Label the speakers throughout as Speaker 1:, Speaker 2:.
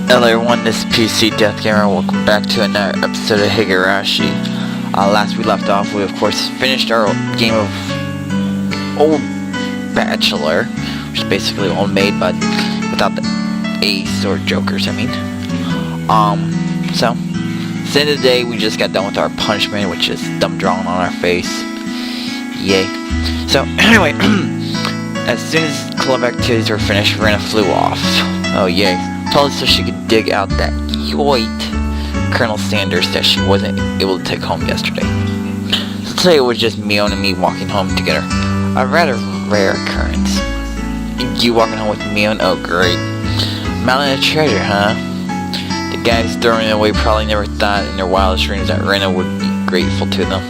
Speaker 1: Hello everyone, this is PC Death Gamer. Welcome back to another episode of Higurashi. Last we left off, we of course finished our game of Old Bachelor, which is basically Old Maid, but without the Ace or Jokers, I mean. So, at the end of the day, we just got done with our punishment, which is thumb drawing on our face. Yay. So, anyway, as soon as club activities were finished, Rena flew off. Oh yay. Told her so she could dig out that yoit Colonel Sanders that she wasn't able to take home yesterday. So today it was just Mion and me walking home together. A rather rare occurrence. You walking home with Mion? Oh great. Mountain of treasure, huh? The guys throwing it away probably never thought in their wildest dreams that Rena would be grateful to them.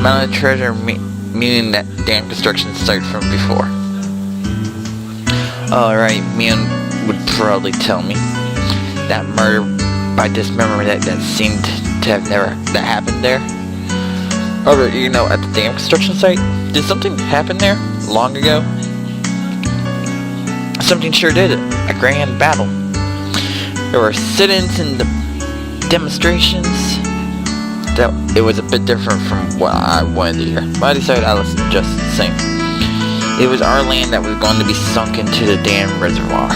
Speaker 1: Mountain of treasure meaning that damn construction site from before. Alright, Mion would probably tell me that murder by dismemberment that seemed to have never happened there. Over, you know, at the damn construction site, did something happen there long ago? Something sure did. A grand battle. There were sit-ins and demonstrations. That it was a bit different from what I wanted to hear, but I decided I listened just the same. It was our land that was going to be sunk into the damn reservoir.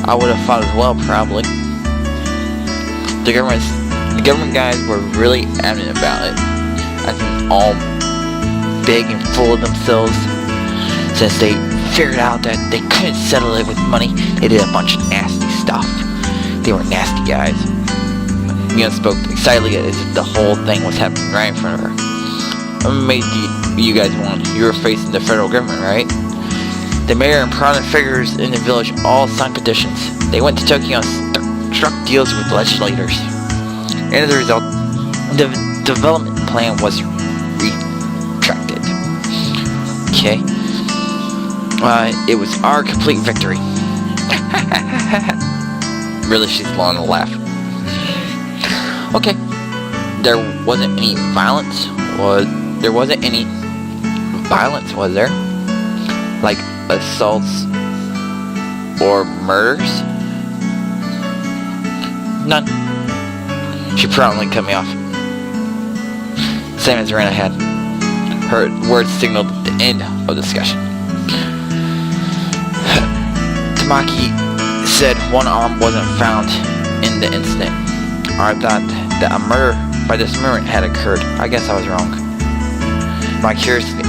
Speaker 1: I would have thought as well, probably. The government guys were really adamant about it. I think all big and full of themselves. Since they figured out that they couldn't settle it with money, they did a bunch of nasty stuff. They were nasty guys. Mia spoke excitedly as if the whole thing was happening right in front of her. What made you guys want? You were facing the federal government, right? The mayor and prominent figures in the village all signed petitions. They went to Tokyo and struck deals with legislators. And as a result, the development plan was retracted. Okay. It was our complete victory. Really, she's blowing a laugh. Okay. There wasn't any violence. There wasn't any violence, was there? Like assaults or murders? None. She promptly cut me off. Same as Rena had. Her words signaled the end of the discussion. Tamaki said one arm wasn't found in the incident. I thought that a murder by dismemberment had occurred. I guess I was wrong. My curiosity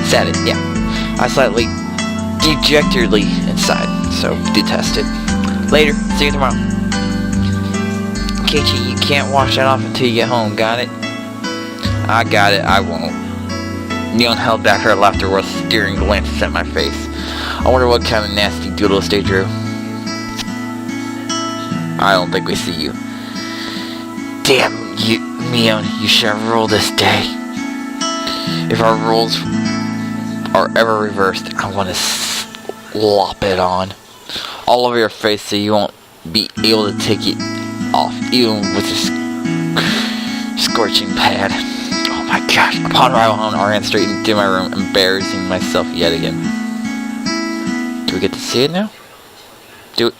Speaker 1: saddened, yeah. I slightly dejectedly inside, so detested. Later, see you tomorrow. Keiichi, you can't wash that off until you get home, got it? I got it, I won't. Neon held back her laughter while steering glances at my face. I wonder what kind of nasty doodles they drew. I don't think we see you. Damn you, Mion, you should have ruled this day. If our rules are ever reversed, I want to slop it on all over your face so you won't be able to take it off, even with a scorching pad. Oh my gosh. Upon arrival home, I ran straight into my room, embarrassing myself yet again. Do we get to see it now? Do it.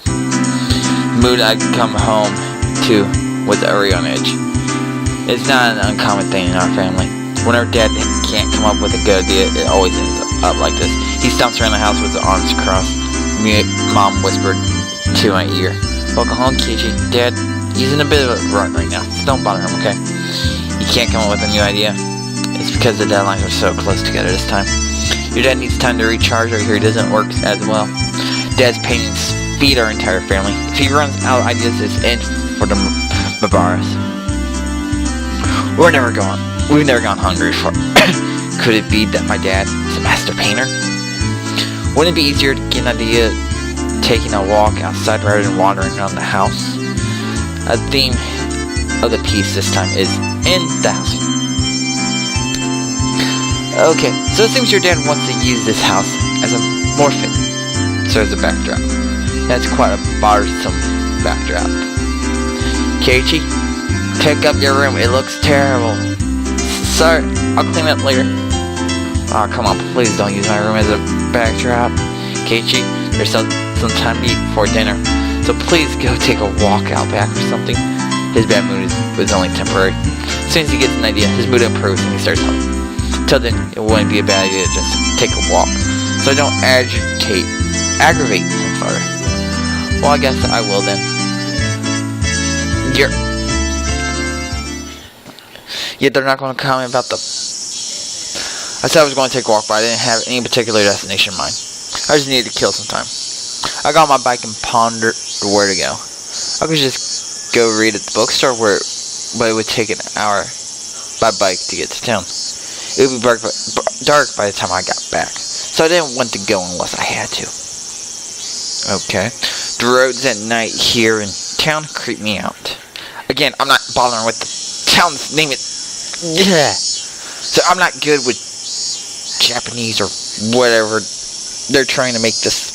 Speaker 1: The mood I'd come home to was already on edge. It's not an uncommon thing in our family. Whenever Dad can't come up with a good idea, it always ends up like this. He stomps around the house with his arms crossed. Mom whispered to my ear, "Welcome home, Keiichi. Dad, he's in a bit of a rut right now, so don't bother him, okay? He can't come up with a new idea. It's because the deadlines are so close together this time. Your dad needs time to recharge or he doesn't work as well. Dad's paintings feed our entire family. If he runs out of ideas, it's end for the Mabaras. We've never gone hungry for Could it be that my dad is a master painter? Wouldn't it be easier to get an idea taking a walk outside rather than wandering around the house? A theme of the piece this time is in the house. Okay, so it seems your dad wants to use this house as a morphin. So as a backdrop. That's quite a bothersome backdrop. Keiichi, pick up your room. It looks terrible. Sorry, I'll clean it later. Oh, come on, please don't use my room as a backdrop. Keiichi, there's some time to eat before dinner, so please go take a walk out back or something. His bad mood was only temporary. As soon as he gets an idea, his mood improves and he starts talking. Till then, it wouldn't be a bad idea to just take a walk, so I don't aggravate him further. Well, I guess I will then. Yeah, they're not going to comment about the... I said I was going to take a walk, but I didn't have any particular destination in mind. I just needed to kill some time. I got on my bike and pondered where to go. I could just go read at the bookstore, but it would take an hour by bike to get to town. It would be dark by the time I got back, so I didn't want to go unless I had to. Okay. The roads at night here in town creep me out. Again, I'm not bothering with the town's name. Yeah. So I'm not good with Japanese or whatever they're trying to make this.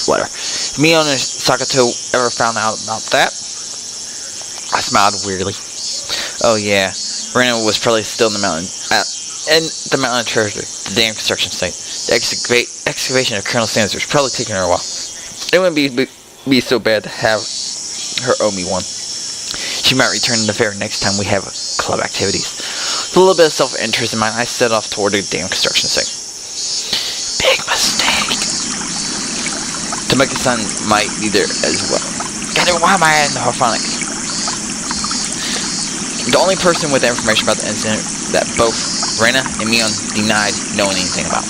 Speaker 1: Whatever. If Mion and Sakato ever found out about that, I smiled weirdly. Oh yeah, Rena was probably still in the mountain. And the mountain treasure, the damn construction site. The excavation of Colonel Sanders was probably taking her a while. It wouldn't be so bad to have her owe me one. She might return the fair next time we have club activities. With a little bit of self-interest in mind, I set off toward the damn construction site. Big mistake. To make a son might be there as well. God, why am I adding the harmonics? The only person with the information about the incident that both Rena and Mion denied knowing anything about.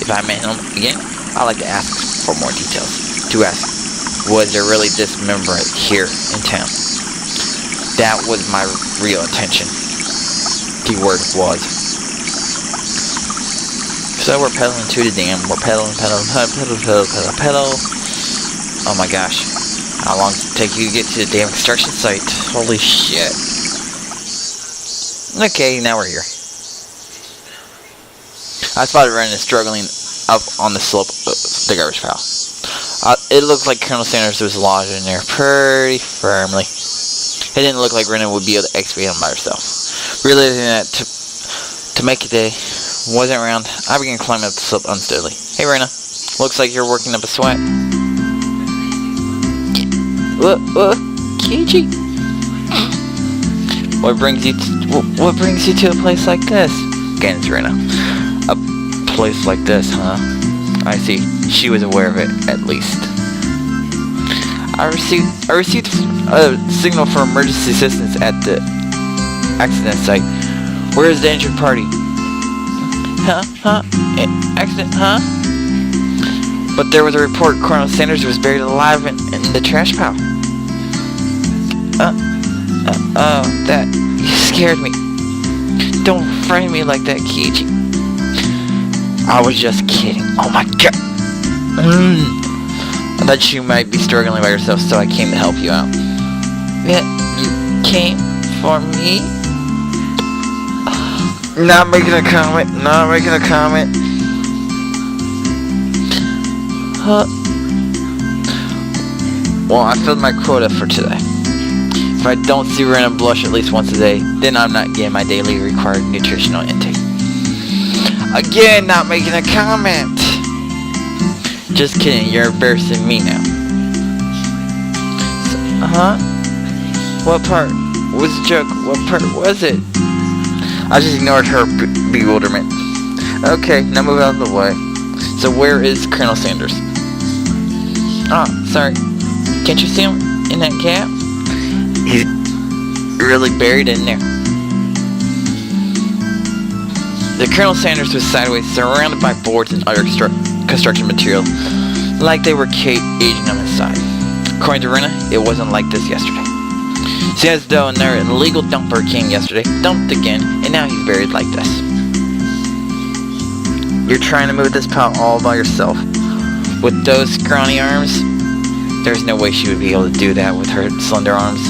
Speaker 1: If I met him again, I'd like to ask for more details. To ask, was there really dismemberment here in town? That was my real intention. The word was. So we're pedaling to the dam. We're pedaling. Oh my gosh. How long does it take you to get to the damn construction site? Holy shit. Okay, now we're here. I spotted Rena struggling up on the slope of the garbage pile. It looked like Colonel Sanders was lodged in there pretty firmly. It didn't look like Rena would be able to excavate him by herself. Realizing that to make a day wasn't around, I began climbing up the slope unsteadily. Hey Rena, looks like you're working up a sweat. Keiichi? What brings you to a place like this? Again, it's Rena. A place like this, huh? I see. She was aware of it, at least. I received a signal for emergency assistance at the accident site. Where is the injured party? Accident, huh? But there was a report Colonel Sanders was buried alive in the trash pile. That scared me. Don't frame me like that, Keiichi. I was just kidding. Oh my god. I thought you might be struggling by yourself, so I came to help you out. Yeah, you came for me? Not making a comment. Well, I filled my quota for today. If I don't see Rena blush at least once a day, then I'm not getting my daily required nutritional intake. Again, not making a comment. Just kidding, you're embarrassing me now. What part was a joke? What part was it? I just ignored her bewilderment. Okay, now move out of the way. So where is Colonel Sanders? Oh, sorry. Can't you see him in that gap? He's really buried in there. The Colonel Sanders was sideways, surrounded by boards and other construction material, like they were aging on his side. According to Rena, it wasn't like this yesterday. Seems as though another illegal dumper came yesterday, dumped again, and now he's buried like this. You're trying to move this pile all by yourself. With those scrawny arms? There's no way she would be able to do that with her slender arms.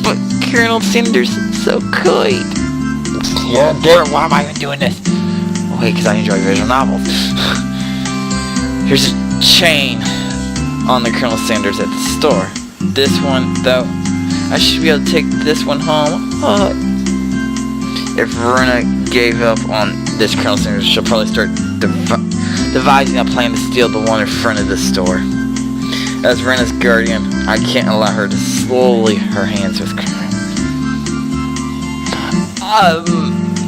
Speaker 1: But Colonel Sanders is so good. Yeah, Derek, why am I even doing this? Wait, because I enjoy visual novels. Here's a chain on the Colonel Sanders at the store. This one, though, I should be able to take this one home. If Rena gave up on this Colonel Sanders, she'll probably start devising a plan to steal the one in front of the store. As Rena's guardian, I can't allow her to slowly her hands with crime.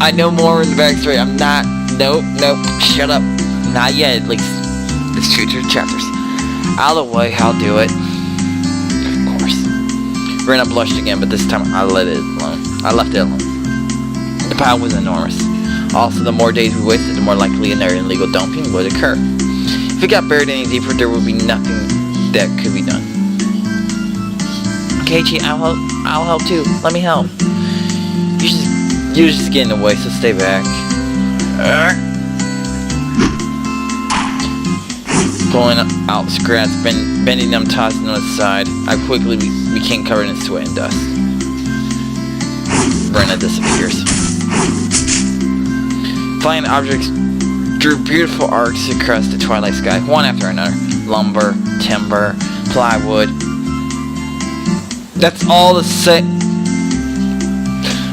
Speaker 1: I know more in the backstory. I'm not. Nope. Shut up. Not yet, at least. It's future chapters. Out of the way, I'll do it. Of course. Rena blushed again, but this time I left it alone. The pile was enormous. Also, the more days we wasted, the more likely another illegal dumping would occur. If it got buried any deeper, there would be nothing that could be done. Keiichi, I'll help too. Let me help. You're just getting in the way, so stay back. Pulling out scraps, bending them, tossing them aside. I quickly became covered in sweat and dust. Rena disappears. Flying objects drew beautiful arcs across the twilight sky, one after another. Lumber, timber, plywood. That's all the set.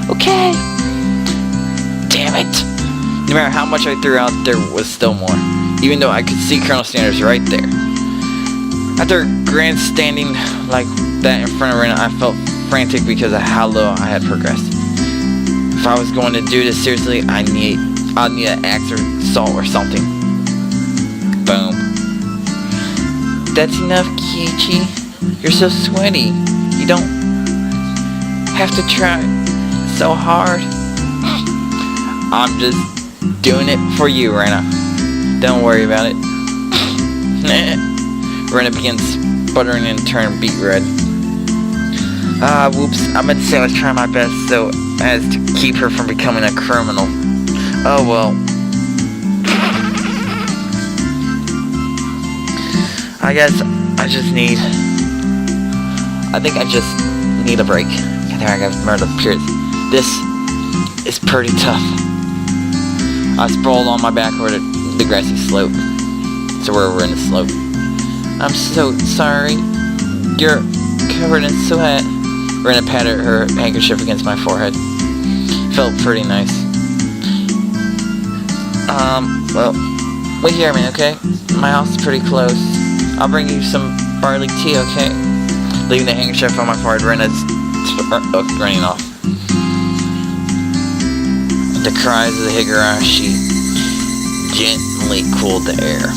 Speaker 1: Okay. Damn it. No matter how much I threw out, there was still more. Even though I could see Colonel Sanders right there. After grandstanding like that in front of Rena, I felt frantic because of how low I had progressed. If I was going to do this seriously, I'd need an axe or salt or something. Boom. That's enough, Keiichi. You're so sweaty. You don't have to try so hard. I'm just doing it for you, Rena. Don't worry about it. Rena begins sputtering and turned beet red. Whoops. I meant to say I was trying my best so as to keep her from becoming a criminal. Oh well. I think I just need a break. There I got murder periods. This is pretty tough. I sprawled on my back over the grassy slope. So we're in the slope. I'm so sorry. You're covered in sweat. Rena patted her handkerchief against my forehead. Felt pretty nice. Well, wait here a minute, okay? My house is pretty close. I'll bring you some barley tea, okay? Leaving the handkerchief on my forehead, Rena's running off. The cries of the Higurashi gently cooled the air.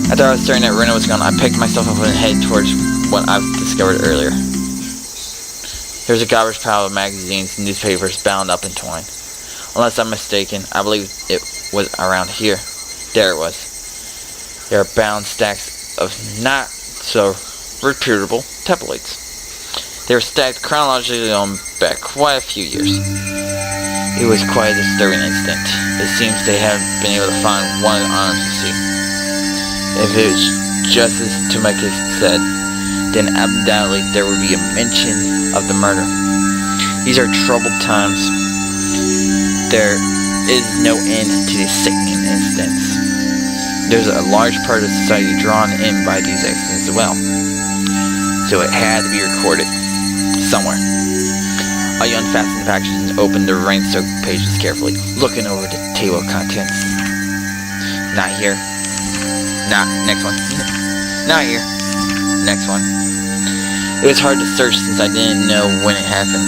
Speaker 1: After I was staring at Rena was gone, I picked myself up and headed towards what I've discovered earlier. There's a garbage pile of magazines and newspapers bound up and twined. Unless I'm mistaken, I believe it was around here. There it was. There are bound stacks of not so reputable tabloids. They were stacked chronologically on back quite a few years. It was quite a disturbing instant. It seems they haven't been able to find one honest to see. If it was just as Tomeka said, then undoubtedly there would be a mention of the murder. These are troubled times. There is no end to these sickening incidents. There's a large part of society drawn in by these accidents as well. So it had to be recorded somewhere. I unfastened the packages and opened the rain-soaked pages carefully, looking over the table of contents. Not here. Next one. Not here. Next one. It was hard to search since I didn't know when it happened.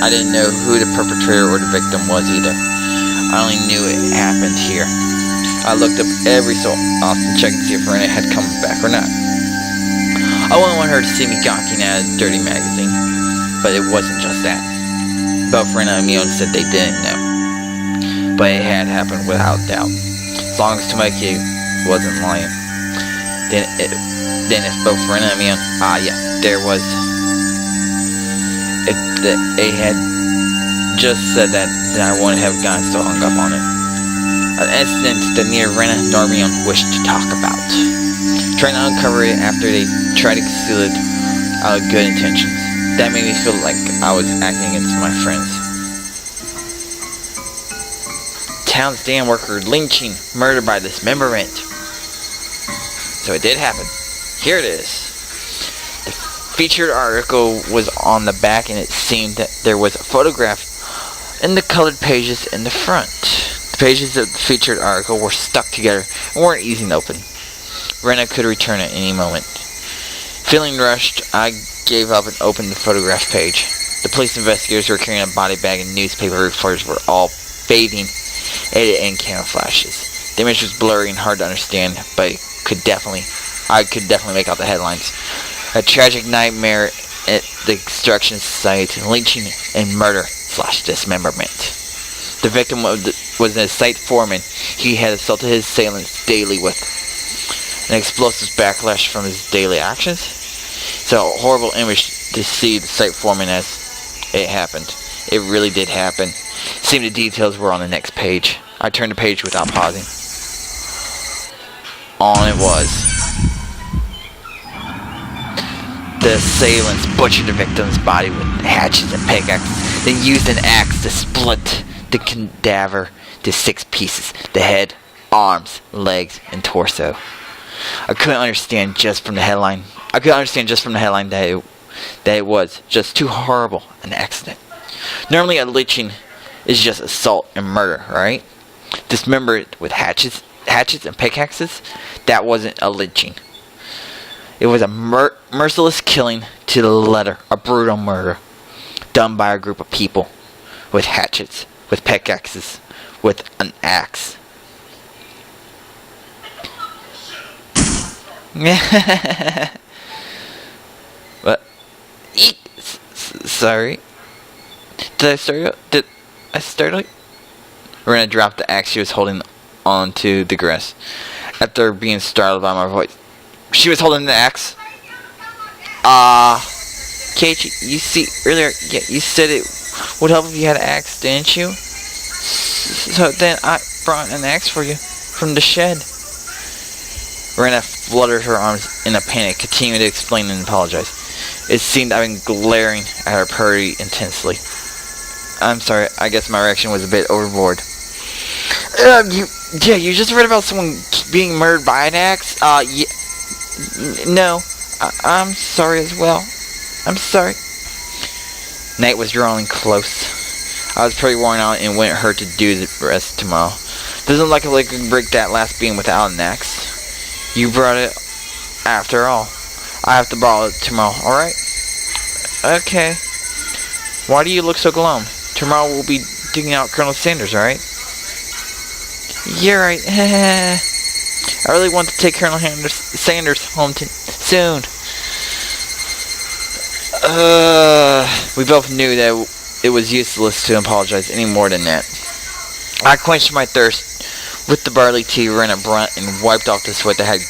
Speaker 1: I didn't know who the perpetrator or the victim was either. I only knew it happened here. I looked up every so often, checking to see if Rena had come back or not. I wouldn't want her to see me gawking at a dirty magazine, but it wasn't just that. Both Rena and Mion said they didn't know, but it had happened without doubt. As long as Tomeka wasn't lying. Then if both Rena and Mion, there was. If they had just said that, then I wouldn't have gotten so hung up on it. An incident that neither Rena nor Mion wished to talk about. Trying to uncover it after they tried to conceal it out of good intentions. That made me feel like I was acting against my friends. Town's dam worker lynching, murdered by dismemberment. So it did happen. Here it is. The featured article was on the back, and it seemed that there was a photograph in the colored pages in the front. The pages of the featured article were stuck together and weren't easy to open. Rena could return at any moment. Feeling rushed, I gave up and opened the photograph page. The police investigators were carrying a body bag and newspaper reporters were all bathing it in camouflages. The image was blurry and hard to understand, but I could definitely make out the headlines. A tragic nightmare at the extraction site, lynching and murder/dismemberment. The victim was a site foreman. He had assaulted his assailants daily with an explosive backlash from his daily actions. It's a horrible image to see the site foreman as it happened. It really did happen. It seemed the details were on the next page. I turned the page without pausing. On it was. The assailants butchered the victim's body with hatchets and pickaxes, then used an axe to split the cadaver to 6 pieces: the head, arms, legs, and torso. I couldn't understand just from the headline that it was just too horrible an accident. Normally a lynching is just assault and murder, right? Dismembered with hatchets and pickaxes, that wasn't a lynching. It was a merciless killing to the letter, a brutal murder done by a group of people with hatchets, with pickaxes, with an axe. What? Sorry. Did I start? Rena dropped the axe she was holding onto the grass after being startled by my voice. She was holding the axe. Kate, you see earlier, yeah, you said it would help if you had an axe, didn't you? So then I brought an axe for you from the shed. Rena fluttered her arms in a panic, continuing to explain and apologize. It seemed I'd been glaring at her pretty intensely. I'm sorry, I guess my reaction was a bit overboard. You just read about someone being murdered by an axe? No, I'm sorry as well. I'm sorry. Night was drawing close. I was pretty worn out and wouldn't hurt to do the rest tomorrow. Doesn't look like I can break that last beam without an axe. You brought it after all. I have to borrow it tomorrow, alright? Okay. Why do you look so glum? Tomorrow we'll be digging out Colonel Sanders, alright? You're right. I really want to take Colonel Sanders home soon. We both knew that it was useless to apologize any more than that. I quenched my thirst with the barley tea Rena brought and wiped off the sweat that had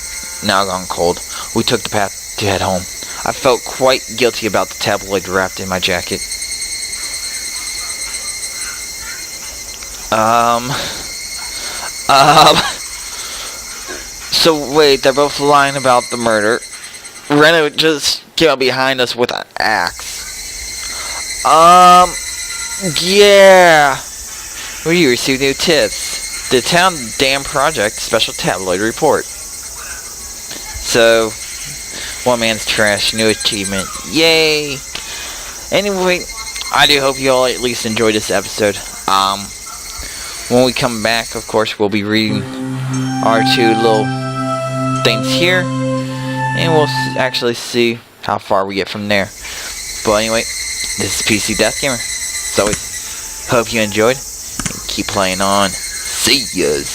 Speaker 1: now gone cold. We took the path to head home. I felt quite guilty about the tabloid wrapped in my jacket. So wait, they're both lying about the murder. Rena just came up behind us with an axe. Yeah. We received new tips. The Town Dam Project Special Tabloid Report. So, one man's trash, new achievement. Yay! Anyway, I do hope you all at least enjoyed this episode. When we come back, of course, we'll be reading our 2 little things here. And we'll actually see how far we get from there. But anyway, this is PC Death Gamer. So, hope you enjoyed. And keep playing on. See yas.